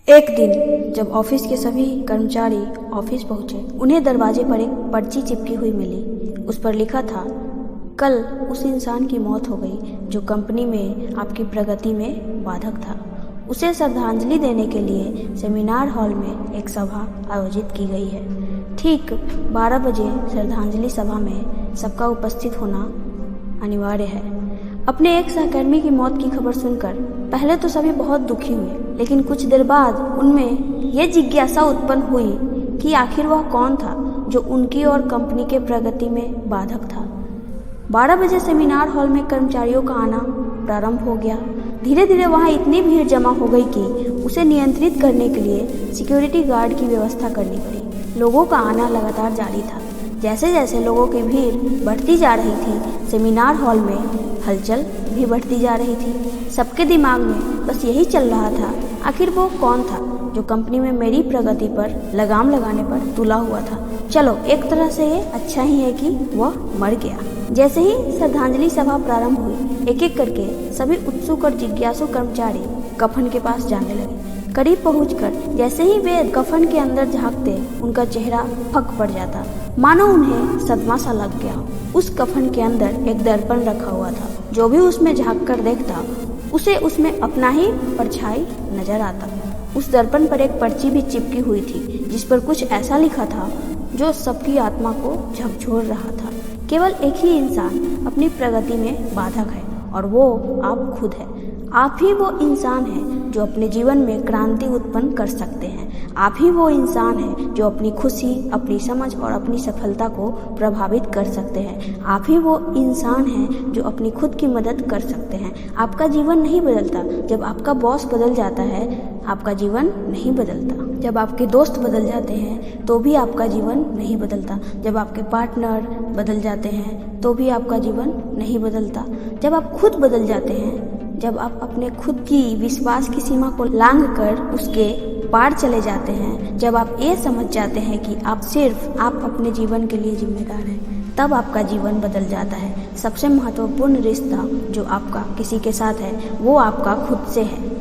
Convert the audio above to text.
एक दिन जब ऑफिस के सभी कर्मचारी ऑफिस पहुंचे, उन्हें दरवाजे पर एक पर्ची चिपकी हुई मिली। उस पर लिखा था, कल उस इंसान की मौत हो गई जो कंपनी में आपकी प्रगति में बाधक था। उसे श्रद्धांजलि देने के लिए सेमिनार हॉल में एक सभा आयोजित की गई है। ठीक 12 बजे श्रद्धांजलि सभा में सबका उपस्थित होना अनिवार्य है। अपने एक सहकर्मी की मौत की खबर सुनकर पहले तो सभी बहुत दुखी हुए, लेकिन कुछ देर बाद उनमें यह जिज्ञासा उत्पन्न हुई कि आखिर वह कौन था जो उनकी और कंपनी के प्रगति में बाधक था। 12 बजे सेमिनार हॉल में कर्मचारियों का आना प्रारंभ हो गया। धीरे धीरे वहां इतनी भीड़ जमा हो गई कि उसे नियंत्रित करने के लिए सिक्योरिटी गार्ड की व्यवस्था करनी पड़ी। लोगों का आना लगातार जारी था। जैसे जैसे लोगों की भीड़ बढ़ती जा रही थी, सेमिनार हॉल में हलचल भी बढ़ती जा रही थी। सबके दिमाग में बस यही चल रहा था, आखिर वो कौन था जो कंपनी में मेरी प्रगति पर लगाम लगाने पर तुला हुआ था। चलो, एक तरह से ये अच्छा ही है कि वह मर गया। जैसे ही श्रद्धांजलि सभा प्रारंभ हुई, एक एक करके सभी उत्सुक और जिज्ञासु कर्मचारी कफन के पास जाने लगे। करीब पहुंचकर जैसे ही वे कफन के अंदर झांकते, उनका चेहरा फक पड़ जाता, मानो उन्हें सदमा सा लग गया हो। उस कफन के अंदर एक दर्पण रखा हुआ था। जो भी उसमें झांक कर देखता, उसे उसमें अपना ही परछाई नजर आता। उस दर्पण पर एक पर्ची भी चिपकी हुई थी, जिस पर कुछ ऐसा लिखा था जो सबकी आत्मा को झकझोर रहा था। केवल एक ही इंसान अपनी प्रगति में बाधक है, और वो आप खुद है। आप ही वो इंसान है जो अपने जीवन में क्रांति उत्पन्न कर सकते हैं। आप ही वो इंसान है जो अपनी खुशी, अपनी समझ और अपनी सफलता को प्रभावित कर सकते हैं। आप ही वो इंसान है जो अपनी खुद की मदद कर सकते हैं। आपका जीवन नहीं बदलता जब आपका बॉस बदल जाता है, आपका जीवन नहीं बदलता। जब आपके दोस्त बदल जाते हैं तो भी आपका जीवन नहीं बदलता। जब आपके पार्टनर बदल जाते हैं तो भी आपका जीवन नहीं बदलता। जब आप खुद बदल जाते हैं, जब आप अपने खुद की विश्वास की सीमा को लांघ कर उसके पार चले जाते हैं, जब आप ये समझ जाते हैं कि आप अपने जीवन के लिए जिम्मेदार हैं, तब आपका जीवन बदल जाता है। सबसे महत्वपूर्ण रिश्ता जो आपका किसी के साथ है, वो आपका खुद से है।